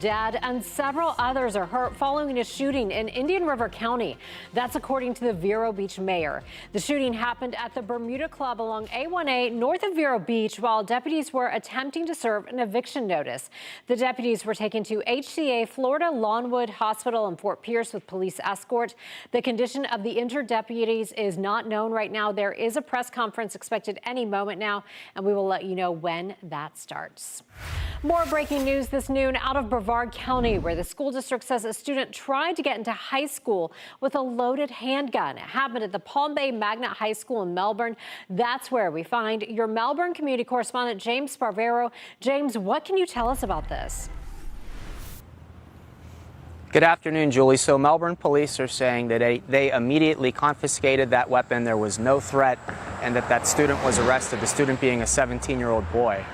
Dad and several others are hurt following a shooting in Indian River County. That's according to the Vero Beach mayor. The shooting happened at the Bermuda Club along A1A north of Vero Beach while deputies were attempting to serve an eviction notice. The deputies were taken to HCA Florida Lawnwood Hospital in Fort Pierce with police escort. The condition of the injured deputies is not known right now. There is a press conference expected any moment now, and we will let you know when that starts. More breaking news this noon out of Brevard County, where the school district says a student tried to get into high school with a loaded handgun. It happened at the Palm Bay Magnet High School in Melbourne. That's where we find your Melbourne community correspondent, James Sparvero. James, what can you tell us about this? Good afternoon, Julie. So Melbourne police are saying that they immediately confiscated that weapon. There was no threat, and that student was arrested, the student being a 17-year-old boy.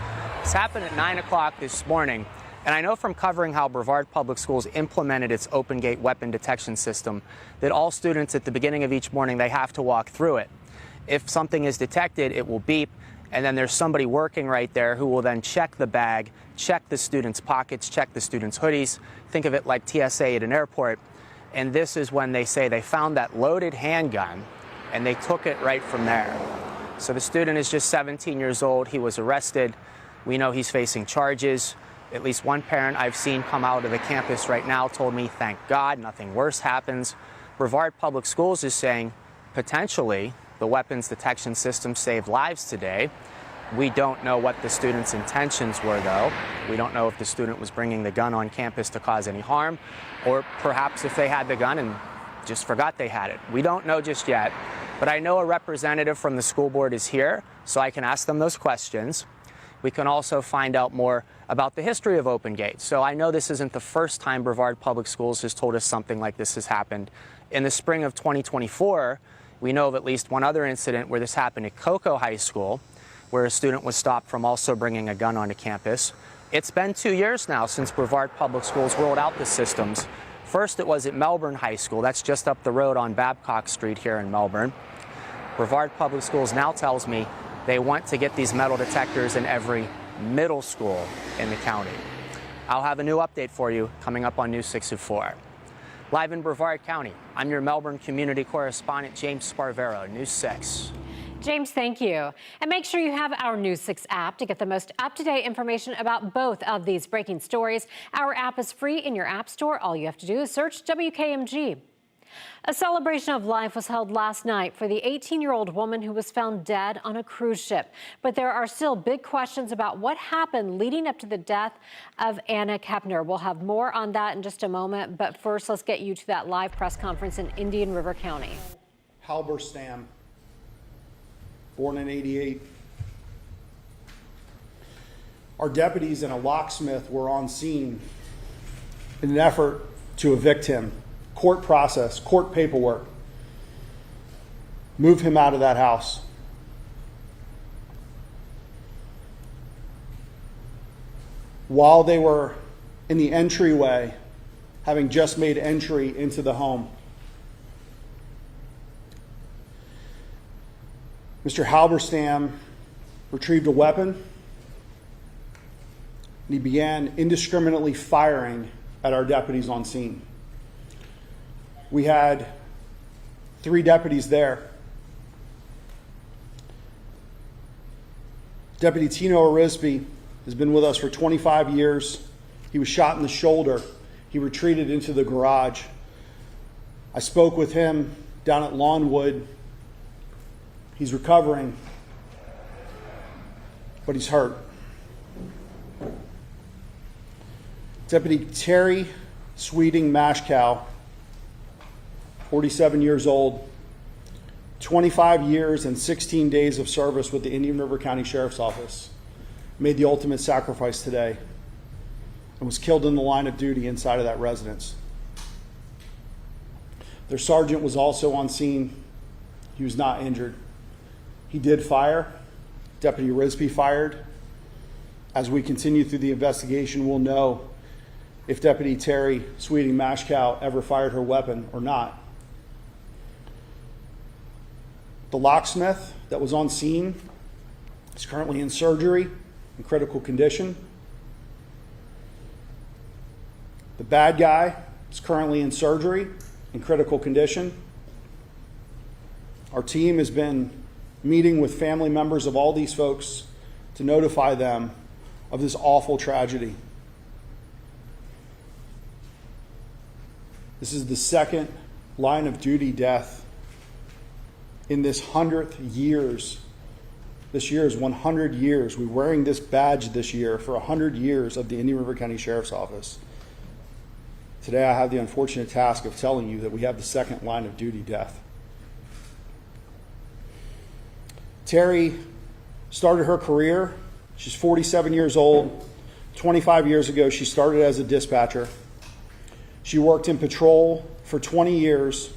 This happened at 9 o'clock this morning, and I know from covering how Brevard Public Schools implemented its open gate weapon detection system that all students at the beginning of each morning, they have to walk through it. If something is detected, it will beep, and then there's somebody working right there who will then check the bag, check the students' pockets, check the students' hoodies. Think of it like TSA at an airport. And this is when they say they found that loaded handgun, and they took it right from there. So the student is just 17 years old. He was arrested. We know he's facing charges. At least one parent I've seen come out of the campus right now told me, thank God, nothing worse happens. Brevard Public Schools is saying potentially the weapons detection system saved lives today. We don't know what the student's intentions were, though. We don't know if the student was bringing the gun on campus to cause any harm, or perhaps if they had the gun and just forgot they had it. We don't know just yet, but I know a representative from the school board is here, so I can ask them those questions. We can also find out more about the history of Open Gate. So I know this isn't the first time Brevard Public Schools has told us something like this has happened. In the spring of 2024, we know of at least one other incident where this happened at Cocoa High School, where a student was stopped from also bringing a gun onto campus. It's been 2 years now since Brevard Public Schools rolled out the systems. First, it was at Melbourne High School. That's just up the road on Babcock Street here in Melbourne. Brevard Public Schools now tells me they want to get these metal detectors in every middle school in the county. I'll have a new update for you coming up on News 6 at 4. Live in Brevard County, I'm your Melbourne community correspondent, James Sparvero, News 6. James, thank you. And make sure you have our News 6 app to get the most up-to-date information about both of these breaking stories. Our app is free in your app store. All you have to do is search WKMG. A celebration of life was held last night for the 18-year-old woman who was found dead on a cruise ship. But there are still big questions about what happened leading up to the death of Anna Kepner. We'll have more on that in just a moment. But first, let's get you to that live press conference in Indian River County. Halberstam, born in '88. Our deputies and a locksmith were on scene in an effort to evict him. Court process, court paperwork, move him out of that house. While they were in the entryway, having just made entry into the home, Mr. Halberstam retrieved a weapon, and he began indiscriminately firing at our deputies on scene. We had 3 deputies there. Deputy Tino Arisby has been with us for 25 years. He was shot in the shoulder. He retreated into the garage. I spoke with him down at Lawnwood. He's recovering, but he's hurt. Deputy Terry Sweeting Mashkow, 47 years old, 25 years and 16 days of service with the Indian River County Sheriff's Office, made the ultimate sacrifice today and was killed in the line of duty inside of that residence. Their sergeant was also on scene. He was not injured. He did fire. Deputy Arisby fired. As we continue through the investigation, we'll know if Deputy Terry Sweeting Mashkow ever fired her weapon or not. The locksmith that was on scene is currently in surgery in critical condition. The bad guy is currently in surgery in critical condition. Our team has been meeting with family members of all these folks to notify them of this awful tragedy. This is the second line of duty death in this 100th years. This year is 100 years. We're wearing this badge this year for 100 years of the Indian River County Sheriff's Office. Today I have the unfortunate task of telling you that we have the second line of duty death. Terry started her career. She's 47 years old. 25 years ago, she started as a dispatcher. She worked in patrol for 20 years,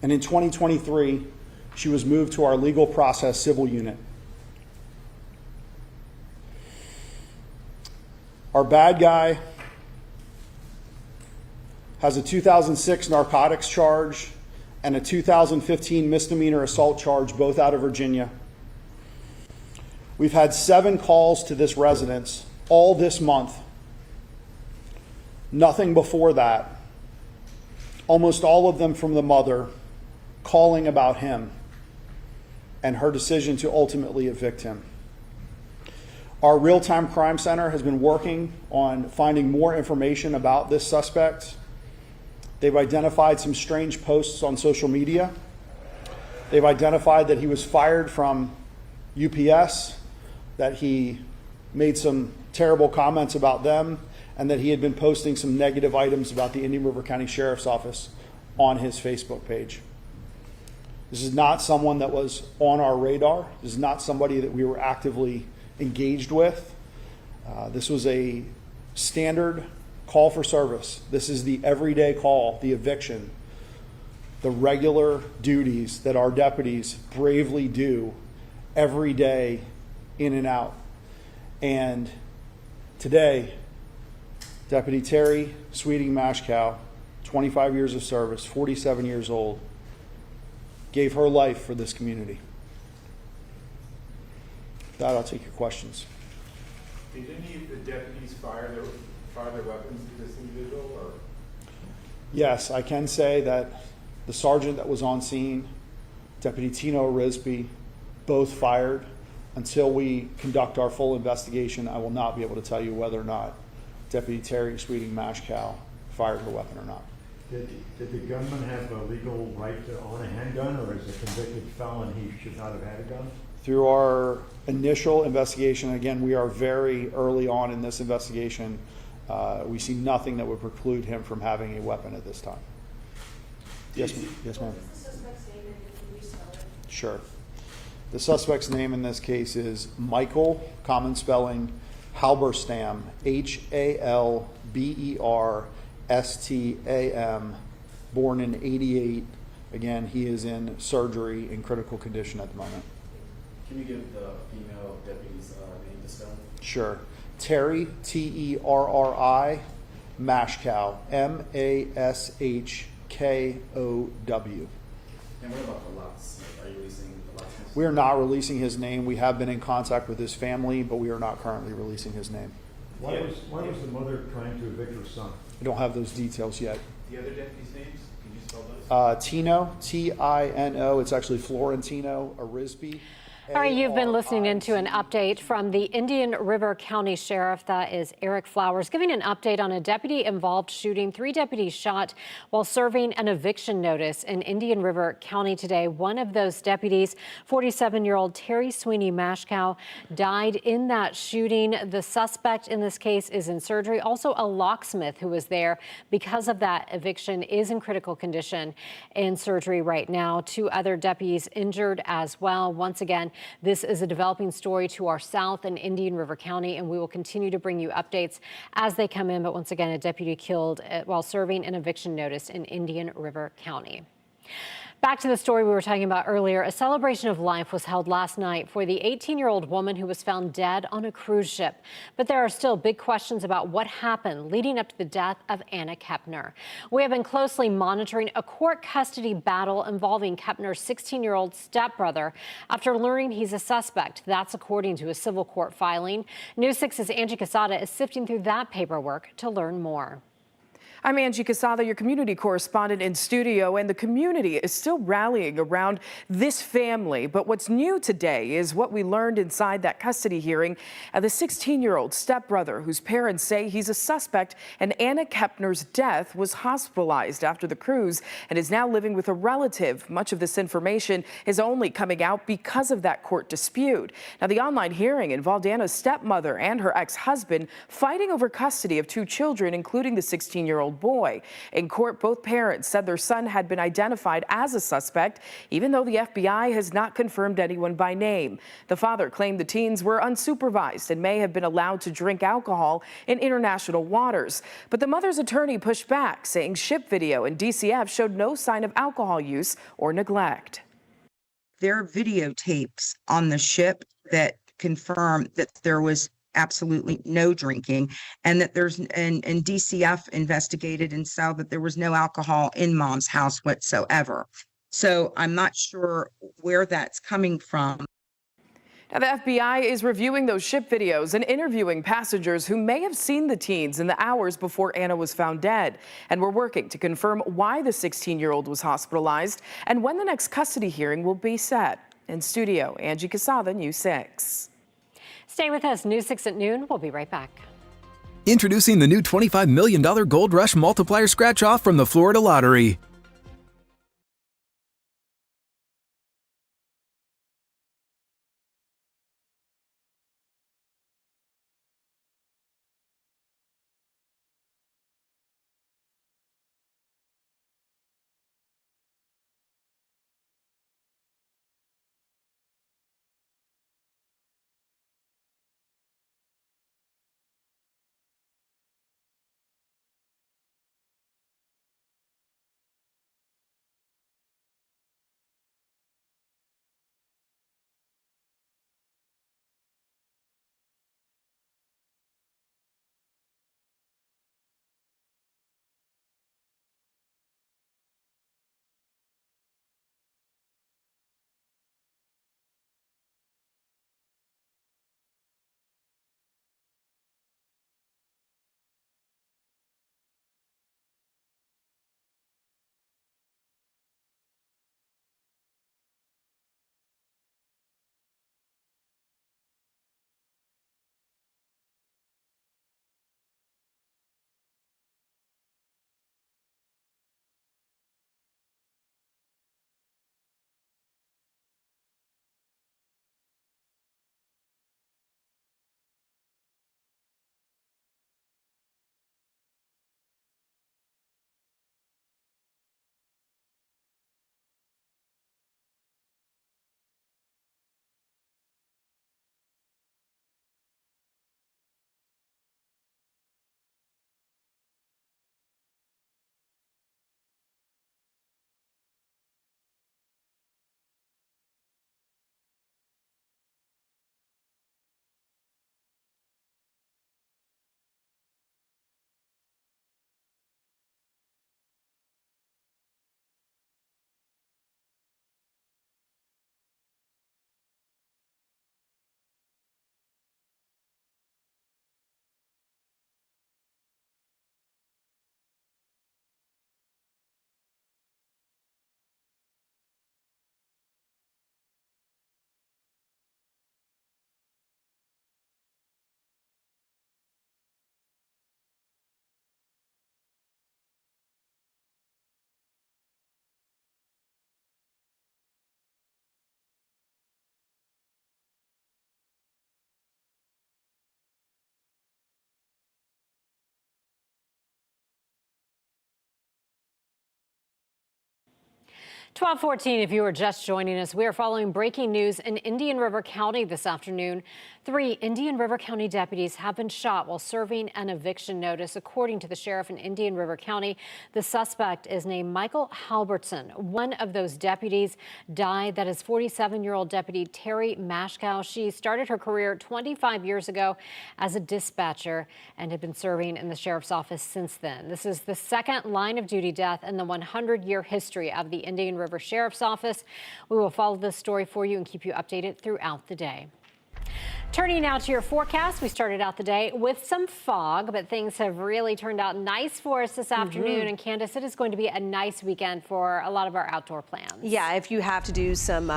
and in 2023, she was moved to our legal process civil unit. Our bad guy has a 2006 narcotics charge and a 2015 misdemeanor assault charge, both out of Virginia. We've had 7 calls to this residence all this month. Nothing before that. Almost all of them from the mother calling about him and her decision to ultimately evict him. Our real-time crime center has been working on finding more information about this suspect. They've identified some strange posts on social media. They've identified that he was fired from UPS, that he made some terrible comments about them, and that he had been posting some negative items about the Indian River County Sheriff's Office on his Facebook page. This is not someone that was on our radar. This is not somebody that we were actively engaged with. This was a standard call for service. This is the everyday call, the eviction, the regular duties that our deputies bravely do every day in and out. And today, Deputy Terry Sweeting Mashkow, 25 years of service, 47 years old, gave her life for this community. With that, I'll take your questions. Did any of the deputies fire their weapons at this individual? Or? Yes, I can say that the sergeant that was on scene, Deputy Tino Risby, both fired. Until we conduct our full investigation, I will not be able to tell you whether or not Deputy Terry Sweeting Mashkow fired her weapon or not. Did the gunman have a legal right to own a handgun, or as a convicted felon he should not have had a gun? Through our initial investigation, again, we are very early on in this investigation, we see nothing that would preclude him from having a weapon at this time. Yes, yes, ma'am. What's the suspect's name and can you spell it? Sure. The suspect's name in this case is Michael, common spelling, Halberstam, Halberstam, born in '88. Again, he is in surgery in critical condition at the moment. Can you give the female deputy's name to spell? Sure. Terry, Terri, Mashkow, Mashkow. And what about the locksmith? Are you releasing the locksmith? We are not releasing his name. We have been in contact with his family, but we are not currently releasing his name. Why was the mother trying to evict her son? I don't have those details yet. The other deputies' names? Can you spell those? Tino, Tino. It's actually Florentino Arisby. All right, you've been listening into an update from the Indian River County Sheriff. That is Eric Flowers giving an update on a deputy-involved shooting. 3 deputies shot while serving an eviction notice in Indian River County today. One of those deputies, 47-year-old Terry Sweeting Mashkow, died in that shooting. The suspect in this case is in surgery. Also, a locksmith who was there because of that eviction is in critical condition in surgery right now. 2 other deputies injured as well. Once again, this is a developing story to our south in Indian River County, and we will continue to bring you updates as they come in. But once again, a deputy killed while serving an eviction notice in Indian River County. Back to the story we were talking about earlier. A celebration of life was held last night for the 18-year-old woman who was found dead on a cruise ship. But there are still big questions about what happened leading up to the death of Anna Kepner. We have been closely monitoring a court custody battle involving Kepner's 16-year-old stepbrother after learning he's a suspect. That's according to a civil court filing. News 6's Angie Casada is sifting through that paperwork to learn more. I'm Angie Casada, your community correspondent in studio, and the community is still rallying around this family. But what's new today is what we learned inside that custody hearing. The 16-year-old stepbrother, whose parents say he's a suspect in Anna Kepner's death, was hospitalized after the cruise and is now living with a relative. Much of this information is only coming out because of that court dispute. Now, the online hearing involved Anna's stepmother and her ex-husband fighting over custody of two children, including the 16-year-old boy. In court, both parents said their son had been identified as a suspect, even though the FBI has not confirmed anyone by name. The father claimed the teens were unsupervised and may have been allowed to drink alcohol in international waters. But the mother's attorney pushed back, saying ship video and DCF showed no sign of alcohol use or neglect. There are videotapes on the ship that confirm that there was absolutely no drinking, and that and DCF investigated and saw that there was no alcohol in mom's house whatsoever. So I'm not sure where that's coming from. Now, the FBI is reviewing those ship videos and interviewing passengers who may have seen the teens in the hours before Anna was found dead. And we're working to confirm why the 16-year-old was hospitalized and when the next custody hearing will be set. In studio, Angie Casada, News 6. Stay with us. News 6 at noon. We'll be right back. Introducing the new $25 million Gold Rush Multiplier Scratch-Off from the Florida Lottery. (12:14) if you are just joining us, we are following breaking news in Indian River County this afternoon. 3 Indian River County deputies have been shot while serving an eviction notice. According to the sheriff in Indian River County, the suspect is named Michael Halbertson. One of those deputies died. That is 47-year-old Deputy Terry Mashkow. She started her career 25 years ago as a dispatcher and had been serving in the sheriff's office since then. This is the second line of duty death in the 100-year history of the Indian River Sheriff's Office. We will follow this story for you and keep you updated throughout the day. Turning now to your forecast, we started out the day with some fog, but things have really turned out nice for us this afternoon. And Candace, it is going to be a nice weekend for a lot of our outdoor plans. Yeah, if you have to do some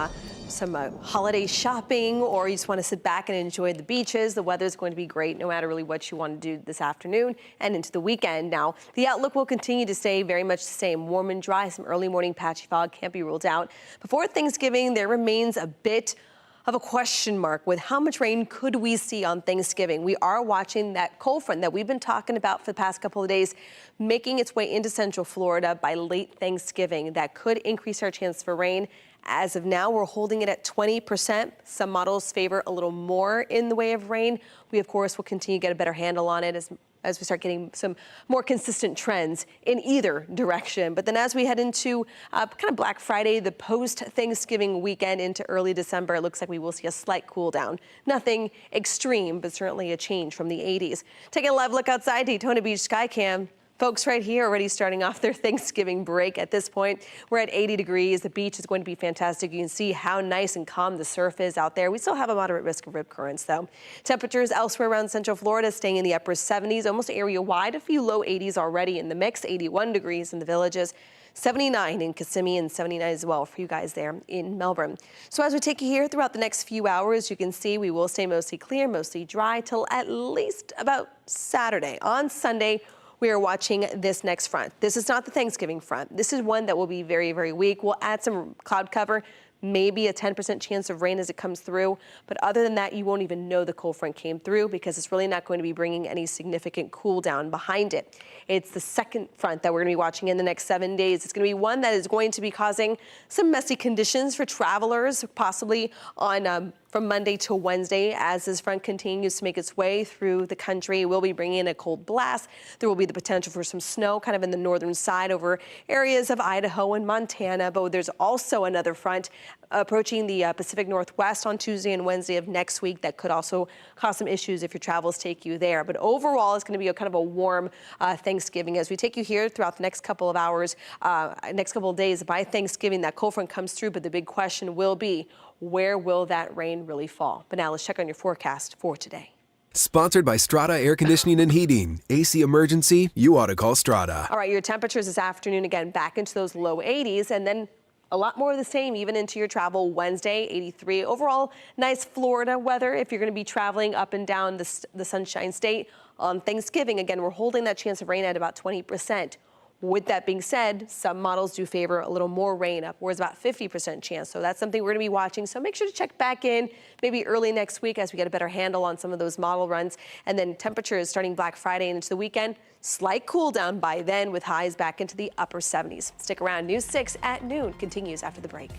holiday shopping, or you just want to sit back and enjoy the beaches, the weather is going to be great no matter really what you want to do this afternoon and into the weekend. Now, the outlook will continue to stay very much the same. Warm and dry, some early morning patchy fog can't be ruled out. Before Thanksgiving, there remains a bit of a question mark with how much rain could we see on Thanksgiving. We are watching that cold front that we've been talking about for the past couple of days making its way into central Florida by late Thanksgiving. That could increase our chance for rain. As of now, we're holding it at 20%. Some models favor a little more in the way of rain. We, of course, will continue to get a better handle on it as we start getting some more consistent trends in either direction. But then as we head into kind of Black Friday, the post-Thanksgiving weekend into early December, it looks like we will see a slight cool down. Nothing extreme, but certainly a change from the 80s. Taking a live look outside Daytona Beach Skycam. Folks right here already starting off their Thanksgiving break at this point. We're at 80 degrees. The beach is going to be fantastic. You can see how nice and calm the surf is out there. We still have a moderate risk of rip currents, though. Temperatures elsewhere around central Florida staying in the upper 70s, almost area-wide. A few low 80s already in the mix. 81 degrees in the Villages. 79 in Kissimmee and 79 as well for you guys there in Melbourne. So as we take you here throughout the next few hours, you can see we will stay mostly clear, mostly dry till at least about Saturday. On Sunday, we are watching this next front. This is not the Thanksgiving front. This is one that will be very, very weak. We'll add some cloud cover, maybe a 10% chance of rain as it comes through. But other than that, you won't even know the cold front came through because it's really not going to be bringing any significant cool down behind it. It's the second front that we're going to be watching in the next 7 days. It's going to be one that is going to be causing some messy conditions for travelers, possibly on from Monday to Wednesday. As this front continues to make its way through the country, we'll be bringing in a cold blast. There will be the potential for some snow kind of in the northern side over areas of Idaho and Montana. But there's also another front approaching the Pacific Northwest on Tuesday and Wednesday of next week that could also cause some issues if your travels take you there. But overall, it's going to be a kind of a warm Thanksgiving as we take you here throughout the next couple of hours, next couple of days. By Thanksgiving, that cold front comes through, but the big question will be, where will that rain really fall? But now let's check on your forecast for today. Sponsored by Strata Air Conditioning and Heating. AC emergency, you ought to call Strata. All right, your temperatures this afternoon, again, back into those low 80s, and then a lot more of the same even into your travel Wednesday, 83. Overall, nice Florida weather if you're going to be traveling up and down the Sunshine State. On Thanksgiving, again, we're holding that chance of rain at about 20%. With that being said, some models do favor a little more rain, upwards about 50% chance. So that's something we're going to be watching. So make sure to check back in maybe early next week as we get a better handle on some of those model runs. And then temperatures starting Black Friday and into the weekend, slight cool down by then with highs back into the upper 70s. Stick around. News 6 at noon continues after the break.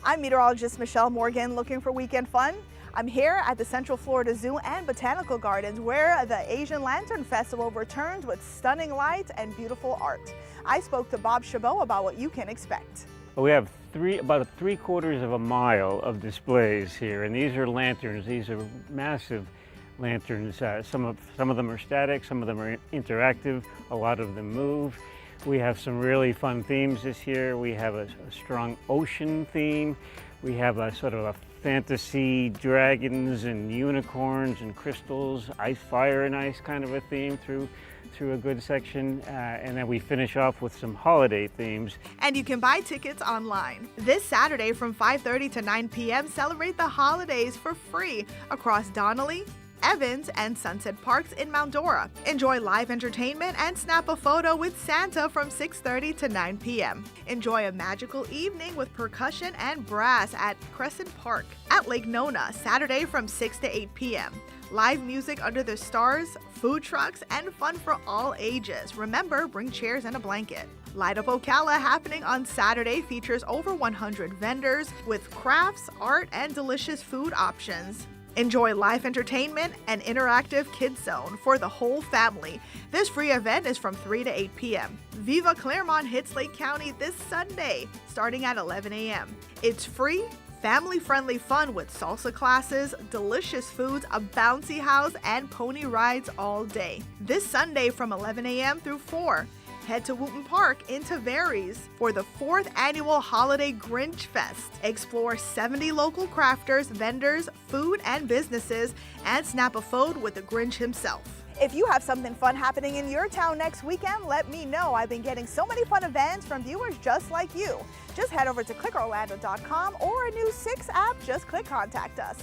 I'm meteorologist Michelle Morgan, looking for weekend fun. I'm here at the Central Florida Zoo and Botanical Gardens, where the Asian Lantern Festival returns with stunning lights and beautiful art. I spoke to Bob Chabot about what you can expect. We have about 3/4 of a mile of displays here, and these are lanterns. These are massive lanterns. Some of them are static, some of them are interactive, a lot of them move. We have some really fun themes this year. We have a strong ocean theme. We have a sort of a fantasy dragons and unicorns and crystals, ice, fire and ice kind of a theme through a good section. And then we finish off with some holiday themes. And you can buy tickets online. This Saturday from 5:30 to 9 p.m. celebrate the holidays for free across Donnelly, Evans, and Sunset Parks in Mount Dora. Enjoy live entertainment and snap a photo with Santa from 6:30 to 9 p.m. Enjoy a magical evening with percussion and brass at Crescent Park at Lake Nona, Saturday from 6 to 8 p.m. Live music under the stars, food trucks, and fun for all ages. Remember, bring chairs and a blanket. Light Up Ocala happening on Saturday features over 100 vendors with crafts, art, and delicious food options. Enjoy live entertainment and interactive kids zone for the whole family. This free event is from 3 to 8 p.m. Viva Claremont hits Lake County this Sunday, starting at 11 a.m. It's free, family-friendly fun with salsa classes, delicious foods, a bouncy house, and pony rides all day. This Sunday from 11 a.m. through 4. Head to Wooten Park in Tavares for the 4th annual Holiday Grinch Fest. Explore 70 local crafters, vendors, food, and businesses, and snap a photo with the Grinch himself. If you have something fun happening in your town next weekend, let me know. I've been getting so many fun events from viewers just like you. Just head over to clickorlando.com or a new 6 app. Just click Contact Us.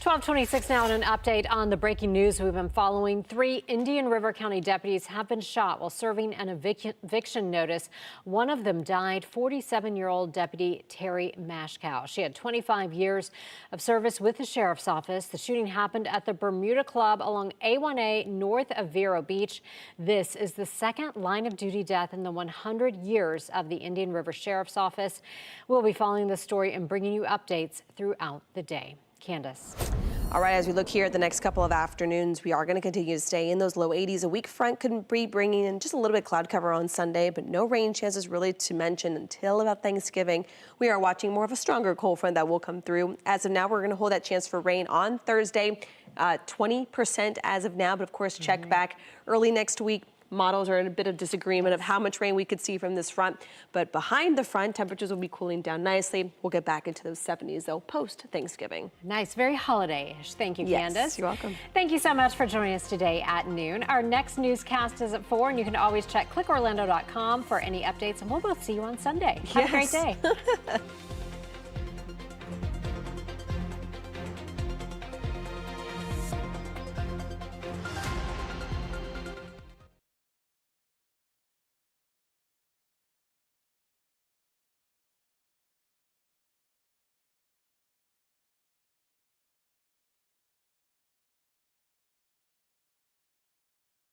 12:26 now, and an update on the breaking news we've been following. 3 Indian River County deputies have been shot while serving an eviction notice. One of them died, 47-year-old Deputy Terry Mashkow. She had 25 years of service with the sheriff's office. The shooting happened at the Bermuda Club along A1A north of Vero Beach. This is the second line of duty death in the 100 years of the Indian River Sheriff's Office. We'll be following this story and bringing you updates throughout the day. Candace. All right, as we look here at the next couple of afternoons, we are going to continue to stay in those low 80s. A weak front could be bringing in just a little bit of cloud cover on Sunday, but no rain chances really to mention until about Thanksgiving. We are watching more of a stronger cold front that will come through. As of now, we're going to hold that chance for rain on Thursday, 20% as of now, but of course, check back early next week. Models are in a bit of disagreement of how much rain we could see from this front, but behind the front, temperatures will be cooling down nicely. We'll get back into those 70s, though, post-Thanksgiving. Nice, very holiday-ish. Thank you, Yes, Candace. you're welcome. Thank you so much for joining us today at noon. Our next newscast is at 4, and you can always check clickorlando.com for any updates, and we'll both see you on Sunday. Have a great day.